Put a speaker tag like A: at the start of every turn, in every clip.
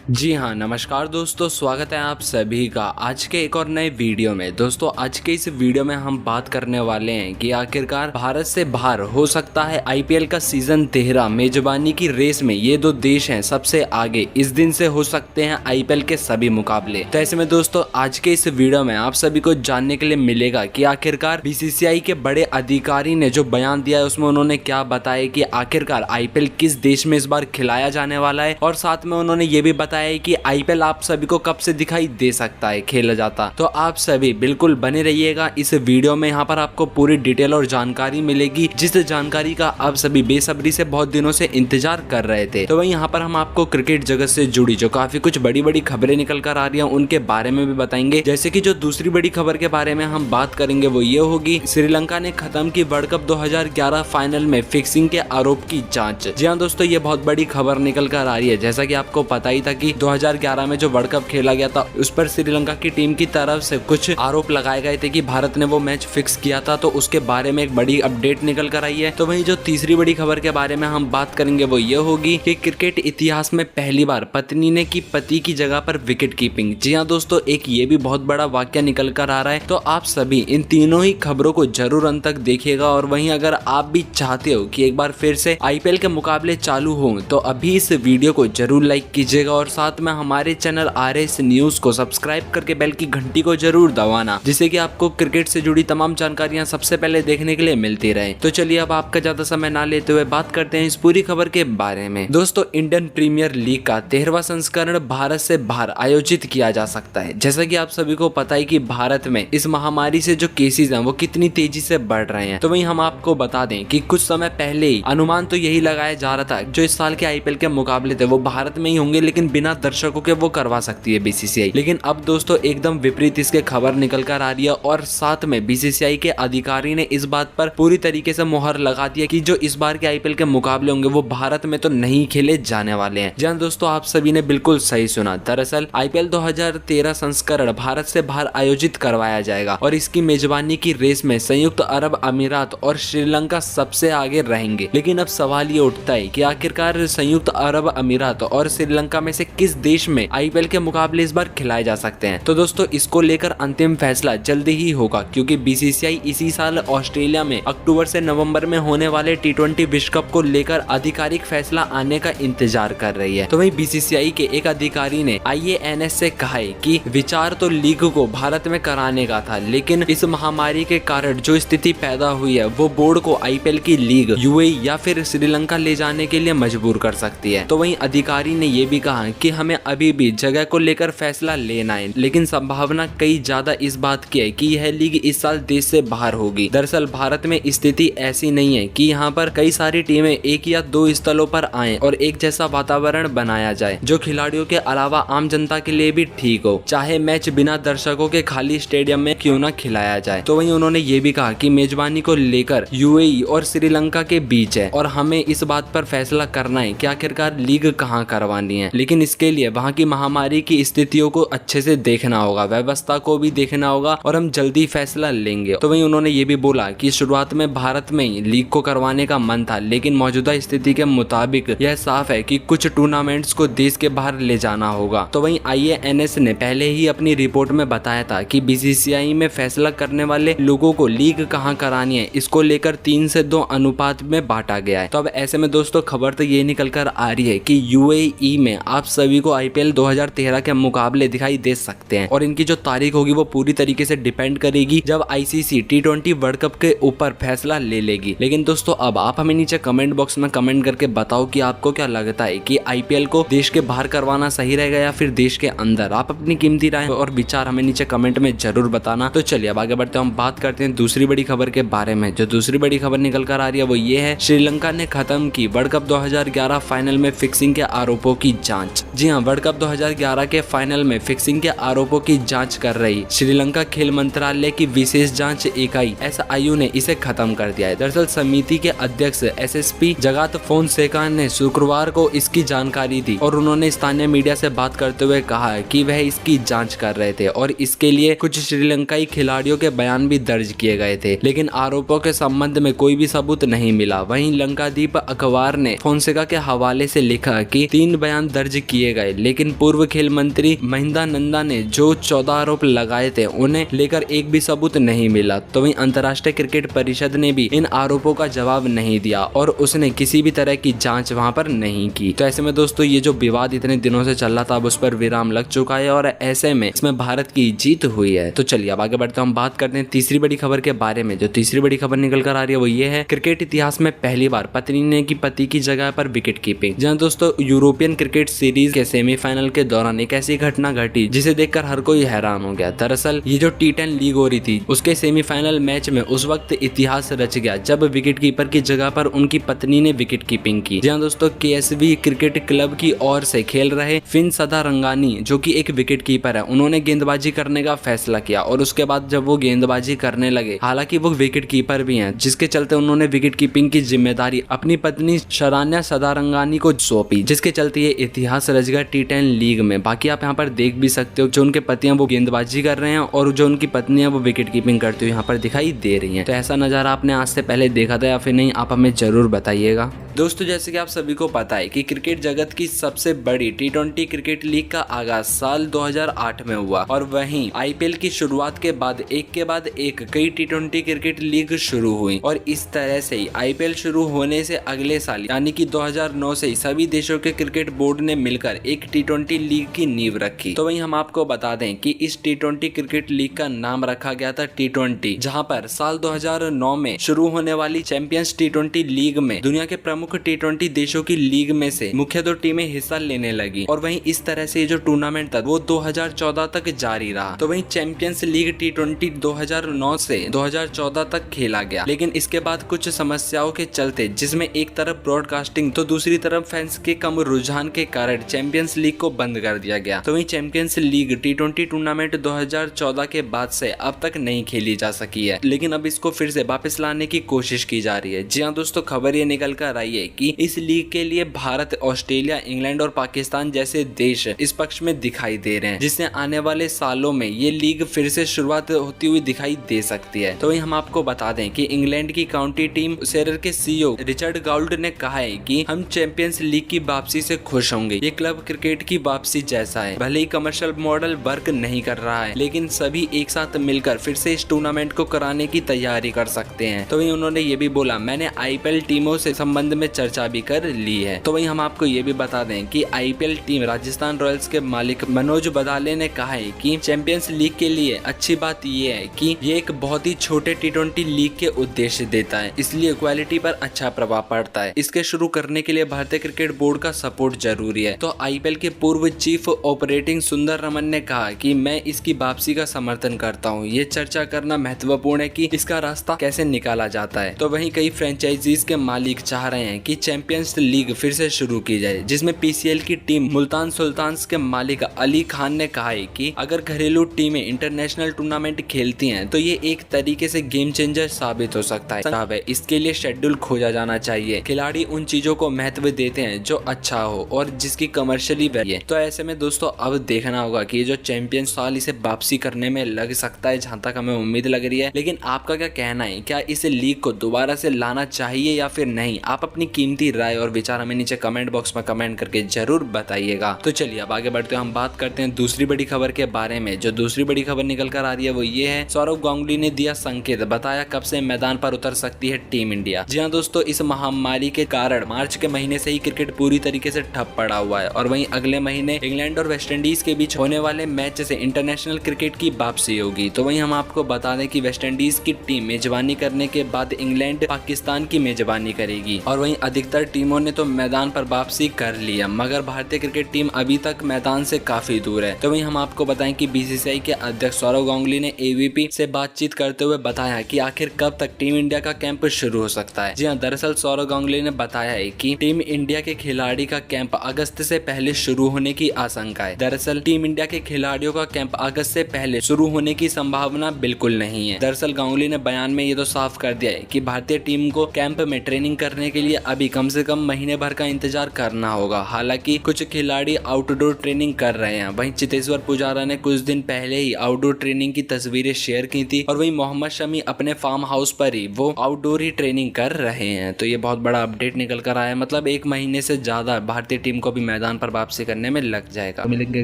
A: जी हाँ, नमस्कार दोस्तों, स्वागत है आप सभी का आज के एक और नए वीडियो में। दोस्तों आज के इस वीडियो में हम बात करने वाले हैं कि आखिरकार भारत से बाहर हो सकता है आईपीएल का सीजन 13 मेजबानी की रेस में ये दो देश हैं सबसे आगे। इस दिन से हो सकते हैं आईपीएल के सभी मुकाबले। तो ऐसे में दोस्तों आज के इस वीडियो में आप सभी को जानने के लिए मिलेगा कि आखिरकार बीसीसीआई के बड़े अधिकारी ने जो बयान दिया है उसमें उन्होंने क्या बताया कि आखिरकार आईपीएल किस देश में इस बार खिलाया जाने वाला है, और साथ में उन्होंने ये भी बताया है कि आईपीएल आप सभी को कब से दिखाई दे सकता है खेला जाता। तो आप सभी बिल्कुल बने रहिएगा इस वीडियो में। यहाँ पर आपको पूरी डिटेल और जानकारी मिलेगी, जिस जानकारी का आप सभी बेसब्री से बहुत दिनों से इंतजार कर रहे थे। तो वहीं यहाँ पर हम आपको क्रिकेट जगत से जुड़ी जो काफी कुछ बड़ी बड़ी खबरें निकल कर आ रही हैं उनके बारे में भी बताएंगे। जैसे कि जो दूसरी बड़ी खबर के बारे में हम बात करेंगे वो ये होगी, श्रीलंका ने खत्म की वर्ल्ड कप 2011 फाइनल में फिक्सिंग के आरोप की जांच। जी हाँ दोस्तों, ये बहुत बड़ी खबर निकल कर आ रही है। जैसा कि आपको पता ही था कि 2011 में जो वर्ल्ड कप खेला गया था उस पर श्रीलंका की टीम की तरफ से कुछ आरोप लगाए गए थे कि भारत ने वो मैच फिक्स किया था। तो उसके बारे में एक बड़ी अपडेट निकल कर आई है। तो वहीं जो तीसरी बड़ी खबर के बारे में हम बात करेंगे वो ये होगी कि क्रिकेट इतिहास में पहली बार पत्नी ने की पति की जगह पर विकेट कीपिंग। जी हाँ दोस्तों, एक ये भी बहुत बड़ा वाक्य निकल कर आ रहा है। तो आप सभी इन तीनों ही खबरों को जरूर अंत तक देखिएगा। और वहीं अगर आप भी चाहते हो कि एक बार फिर से आईपीएल के मुकाबले चालू हो तो अभी इस वीडियो को जरूर लाइक कीजिएगा और साथ में हमारे चैनल आरएस न्यूज को सब्सक्राइब करके बेल की घंटी को जरूर दबाना, जिससे कि आपको क्रिकेट से जुड़ी तमाम जानकारियां सबसे पहले देखने के लिए मिलती रहे। तो चलिए अब आपका ज्यादा समय ना लेते हुए बात करते हैं इस पूरी खबर के बारे में। दोस्तों इंडियन प्रीमियर लीग का 13वां संस्करण भारत से बाहर आयोजित किया जा सकता है। जैसा कि आप सभी को पता है कि भारत में इस महामारी से जो केसेस हैं वो कितनी तेजी से बढ़ रहे हैं। तो वहीं हम आपको बता दें कि कुछ समय पहले ही अनुमान तो यही लगाया जा रहा था जो इस साल के आईपीएल के मुकाबले थे वो भारत में ही होंगे, लेकिन बिना दर्शकों के वो करवा सकती है बीसीसीआई। लेकिन अब दोस्तों एकदम विपरीत इसके खबर निकल कर आ रही है और साथ में बीसीसीआई के अधिकारी ने इस बात पर पूरी तरीके से मुहर लगा दिया कि जो इस बार के आईपीएल के मुकाबले होंगे वो भारत में तो नहीं खेले जाने वाले हैं। जी दोस्तों, आप सभी ने बिल्कुल सही सुना। दरअसल आईपीएल 2013 संस्करण भारत से बाहर आयोजित करवाया जाएगा और इसकी मेजबानी की रेस में संयुक्त अरब अमीरात और श्रीलंका सबसे आगे रहेंगे। लेकिन अब सवाल ये उठता है कि आखिरकार संयुक्त अरब अमीरात और श्रीलंका में से किस देश में आईपीएल के मुकाबले इस बार खिलाए जा सकते हैं। तो दोस्तों इसको लेकर अंतिम फैसला जल्दी ही होगा, क्योंकि बीसीसीआई इसी साल ऑस्ट्रेलिया में अक्टूबर से नवंबर में होने वाले टी20 विश्व कप को लेकर आधिकारिक फैसला आने का इंतजार कर रही है। तो वहीं बीसीसीआई के एक अधिकारी ने आईएएनएस से कहा है कि विचार तो लीग को भारत में कराने का था, लेकिन इस महामारी के कारण जो स्थिति पैदा हुई है वो बोर्ड को आईपीएल की लीग यूएई या फिर श्रीलंका ले जाने के लिए मजबूर कर सकती है। तो वहीं अधिकारी ने ये भी कहा कि हमें अभी भी जगह को लेकर फैसला लेना है, लेकिन संभावना कई ज्यादा इस बात की है कि यह लीग इस साल देश से बाहर होगी। दरअसल भारत में स्थिति ऐसी नहीं है कि यहाँ पर कई सारी टीमें एक या दो स्थलों पर आए और एक जैसा वातावरण बनाया जाए जो खिलाड़ियों के अलावा आम जनता के लिए भी ठीक हो, चाहे मैच बिना दर्शकों के खाली स्टेडियम में क्यों न खिलाया जाए। तो वहीं उन्होंने ये भी कहा कि मेजबानी को लेकर यूएई और श्रीलंका के बीच है और हमें इस बात पर फैसला करना है कि आखिरकार लीग कहाँ करवानी है, लेकिन इसके लिए वहाँ की महामारी की स्थितियों को अच्छे से देखना होगा, व्यवस्था को भी देखना होगा और हम जल्दी फैसला लेंगे। तो वहीं उन्होंने ये भी बोला कि शुरुआत में भारत में ही लीग को करवाने का मन था, लेकिन मौजूदा स्थिति के मुताबिक यह साफ है कि कुछ टूर्नामेंट्स को देश के बाहर ले जाना होगा। तो वहीं आईएएनएस ने पहले ही अपनी रिपोर्ट में बताया था कि बीसीसीआई में फैसला करने वाले लोगों को लीग कहाँ करानी है इसको लेकर 3 से 2 अनुपात में बांटा गया है। तो अब ऐसे में दोस्तों खबर तो ये निकल कर आ रही है कि यूएई में आप सभी को आईपीएल 2013 के मुकाबले दिखाई दे सकते हैं और इनकी जो तारीख होगी वो पूरी तरीके से डिपेंड करेगी जब आईसीसी टी20 वर्ल्ड कप के ऊपर फैसला ले लेगी। लेकिन दोस्तों अब आप हमें नीचे कमेंट बॉक्स में कमेंट करके बताओ कि आपको क्या लगता है कि आईपीएल को देश के बाहर करवाना सही रहेगा या फिर देश के अंदर। आप अपनी कीमती राय और विचार हमें नीचे कमेंट में जरूर बताना। तो चलिए अब आगे बढ़ते हैं, हम बात करते हैं दूसरी बड़ी खबर के बारे में। जो दूसरी बड़ी खबर निकल कर आ रही है वो ये है, श्रीलंका ने खत्म की वर्ल्ड कप 2011 फाइनल में फिक्सिंग के आरोपों की जांच। जी हाँ, वर्ल्ड कप 2011 के फाइनल में फिक्सिंग के आरोपों की जांच कर रही श्रीलंका खेल मंत्रालय की विशेष जांच इकाई एसआईयू ने इसे खत्म कर दिया है। दरअसल समिति के अध्यक्ष एसएसपी जगात फोनसेका ने शुक्रवार को इसकी जानकारी दी और उन्होंने स्थानीय मीडिया से बात करते हुए कहा कि वह इसकी जांच कर रहे थे और इसके लिए कुछ श्रीलंकाई खिलाड़ियों के बयान भी दर्ज किए गए थे, लेकिन आरोपों के संबंध में कोई भी सबूत नहीं मिला। वहीं लंकादीप अखबार ने फोनसेका के हवाले से लिखा कि 3 बयान दर्ज किए किए गए, लेकिन पूर्व खेल मंत्री महिंदा नंदा ने जो 14 आरोप लगाए थे उन्हें लेकर एक भी सबूत नहीं मिला। तो वहीं अंतर्राष्ट्रीय क्रिकेट परिषद ने भी इन आरोपों का जवाब नहीं दिया और उसने किसी भी तरह की जांच वहां पर नहीं की। तो ऐसे में दोस्तों ये जो विवाद इतने दिनों से चल रहा था अब उस पर विराम लग चुका है और ऐसे में इसमें भारत की जीत हुई है। तो चलिए अब आगे बढ़ते हैं, हम बात करते हैं तीसरी बड़ी खबर के बारे में। जो तीसरी बड़ी खबर निकल कर आ रही है वो ये है, क्रिकेट इतिहास में पहली बार पत्नी ने की पति की जगह पर विकेट कीपिंग। जहां दोस्तों यूरोपियन क्रिकेट सीरीज के सेमीफाइनल के दौरान एक ऐसी घटना घटी जिसे देखकर हर कोई हैरान हो गया। दरअसल ये जो T10 लीग हो रही थी उसके सेमीफाइनल मैच में उस वक्त इतिहास रच गया जब विकेट कीपर की जगह पर उनकी पत्नी ने विकेट कीपिंग की। जहां दोस्तों KSV क्रिकेट क्लब की ओर से खेल रहे फिन सदारंगानी जो कि एक विकेट कीपर है, उन्होंने गेंदबाजी करने का फैसला किया और उसके बाद जब वो गेंदबाजी करने लगे, हालांकि वो विकेट कीपर भी हैं, जिसके चलते उन्होंने विकेट कीपिंग की जिम्मेदारी अपनी पत्नी शरान्या सदारंगानी को सौंपी, जिसके चलते ये इतिहास रच गया T10 लीग में। बाकी आप यहाँ पर देख भी सकते हो जो उनके पति हैं वो गेंदबाजी कर रहे हैं और जो उनकी पत्नी है वो विकेट कीपिंग करती हुई यहाँ पर दिखाई दे रही हैं। तो ऐसा नजारा आपने आज से पहले देखा था या फिर नहीं, आप हमें जरूर बताइएगा। दोस्तों जैसे कि आप सभी को पता है कि क्रिकेट जगत की सबसे बड़ी T20 क्रिकेट लीग का आगाज साल 2008 में हुआ और वहीं IPL की शुरुआत के बाद एक कई T20 क्रिकेट लीग शुरू हुई और इस तरह से ही IPL शुरू होने से अगले साल यानी कि 2009 से ही सभी देशों के क्रिकेट बोर्ड ने मिलकर एक T20 लीग की नींव रखी। तो वहीं हम आपको बता दें कि इस T20 क्रिकेट लीग का नाम रखा गया था T20, जहां पर साल 2009 में शुरू होने वाली चैंपियंस T20 लीग में दुनिया के प्रमुख T20 देशों की लीग में से मुख्य 2 टीमें हिस्सा लेने लगी और वहीं इस तरह से जो टूर्नामेंट था वो 2014 तक जारी रहा। तो वहीं चैंपियंस लीग T20 2009 से 2014 तक खेला गया, लेकिन इसके बाद कुछ समस्याओं के चलते, जिसमें एक तरफ ब्रॉडकास्टिंग तो दूसरी तरफ फैंस के कम रुझान के कारण चैंपियंस लीग को बंद कर दिया गया। तो वहीं चैंपियंस लीग T20 टूर्नामेंट 2014 के बाद से अब तक नहीं खेली जा सकी है, लेकिन अब इसको फिर से वापस लाने की कोशिश की जा रही है। जी हाँ दोस्तों, खबर ये निकल कर आई है कि इस लीग के लिए भारत, ऑस्ट्रेलिया, इंग्लैंड और पाकिस्तान जैसे देश इस पक्ष में दिखाई दे रहे हैं, जिससे आने वाले सालों में ये लीग फिर से शुरुआत होती हुई दिखाई दे सकती है। तो वहीं हम आपको बता दें कि इंग्लैंड की काउंटी टीम शेरर के CEO रिचर्ड गाउल्ड ने कहा है कि हम चैंपियंस लीग की वापसी से खुश होंगे। ये क्लब क्रिकेट की वापसी जैसा है, भले ही कमर्शियल मॉडल वर्क नहीं कर रहा है, लेकिन सभी एक साथ मिलकर फिर से इस टूर्नामेंट को कराने की तैयारी कर सकते हैं। तो वहीं उन्होंने ये भी बोला, मैंने IPL टीमों से संबंध में चर्चा भी कर ली है। तो वहीं हम आपको ये भी बता दें कि IPL टीम राजस्थान रॉयल्स के मालिक मनोज बदाले ने कहा है कि चैंपियंस लीग के लिए अच्छी बात ये है कि ये एक बहुत ही छोटे T20 लीग के उद्देश्य देता है, इसलिए क्वालिटी पर अच्छा प्रभाव पड़ता है। इसके शुरू करने के लिए भारतीय क्रिकेट बोर्ड का सपोर्ट जरूरी है। तो IPL के पूर्व चीफ ऑपरेटिंग सुंदर रमन ने कहा कि मैं इसकी वापसी का समर्थन करता हूँ। ये चर्चा करना महत्वपूर्ण है कि इसका रास्ता कैसे निकाला जाता है। तो वहीं कई फ्रेंचाइजीज के मालिक चाह रहे हैं कि चैंपियंस लीग फिर से शुरू की जाए, जिसमें PCL की टीम मुल्तान सुल्तान्स के मालिक अली खान ने कहा है कि अगर घरेलू टीमें इंटरनेशनल टूर्नामेंट खेलती हैं तो ये एक तरीके से गेम चेंजर साबित हो सकता है। इसके लिए शेड्यूल खोजा जाना चाहिए। खिलाड़ी उन चीजों को महत्व देते हैं जो अच्छा हो और जिसकी कमर्शियली वैल्यू है। तो ऐसे में दोस्तों अब देखना होगा कि ये जो चैंपियन साल इसे वापसी करने में लग सकता है, जहां तक हमें उम्मीद लग रही है। लेकिन आपका क्या कहना है, क्या इस लीग को दोबारा से लाना चाहिए या फिर नहीं? आप अपनी कीमती राय और विचार हमें नीचे कमेंट बॉक्स में कमेंट करके जरूर बताइएगा। तो चलिए अब आगे बढ़ते हैं, हम बात करते हैं दूसरी बड़ी खबर के बारे में। जो दूसरी बड़ी खबर निकल कर आ रही है वो ये है, सौरव गांगुली ने दिया संकेत, बताया कब से मैदान पर उतर सकती है टीम इंडिया। जी हाँ दोस्तों, इस महामारी के कारण मार्च के महीने से ही क्रिकेट पूरी तरीके से ठप पड़ा हुआ है और वहीं अगले महीने इंग्लैंड और वेस्टइंडीज के बीच होने वाले मैच से इंटरनेशनल क्रिकेट की वापसी होगी। तो वहीं हम आपको बता दें कि वेस्टइंडीज की टीम मेजबानी करने के बाद इंग्लैंड पाकिस्तान की मेजबानी करेगी और वहीं अधिकतर टीमों ने तो मैदान पर वापसी कर लिया, मगर भारतीय क्रिकेट टीम अभी तक मैदान से काफी दूर है। तो वहीं हम आपको बताएं कि BCCI के अध्यक्ष सौरव गांगुली ने AVP से बातचीत करते हुए बताया कि आखिर कब तक टीम इंडिया का कैंप शुरू हो सकता है। जी हाँ, दरअसल सौरव गांगुली ने बताया है कि टीम इंडिया के खिलाड़ी का कैंप अगस्त से पहले शुरू होने की आशंका है। दरअसल टीम इंडिया के खिलाड़ियों का कैंप अगस्त से पहले शुरू होने की संभावना बिल्कुल नहीं है। दरअसल गांगुली ने बयान में ये तो साफ कर दिया है कि भारतीय टीम को कैंप में ट्रेनिंग करने के लिए अभी कम से कम महीने भर का इंतजार करना होगा। हालांकि कुछ खिलाड़ी आउटडोर ट्रेनिंग कर रहे हैं। वहीं चेतेश्वर पुजारा ने कुछ दिन पहले ही आउटडोर ट्रेनिंग की तस्वीरें शेयर की थी और वहीं मोहम्मद शमी अपने फार्म हाउस पर ही वो आउटडोर ही ट्रेनिंग कर रहे हैं। तो ये बहुत बड़ा अपडेट निकल कर आया, मतलब 1 महीने से ज्यादा भारतीय टीम को भी मैदान पर वापसी करने में लग जाएगा।
B: मिलेंगे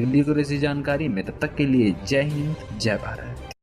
B: अगली जानकारी में, तब तक के लिए जय हिंद जय भारत।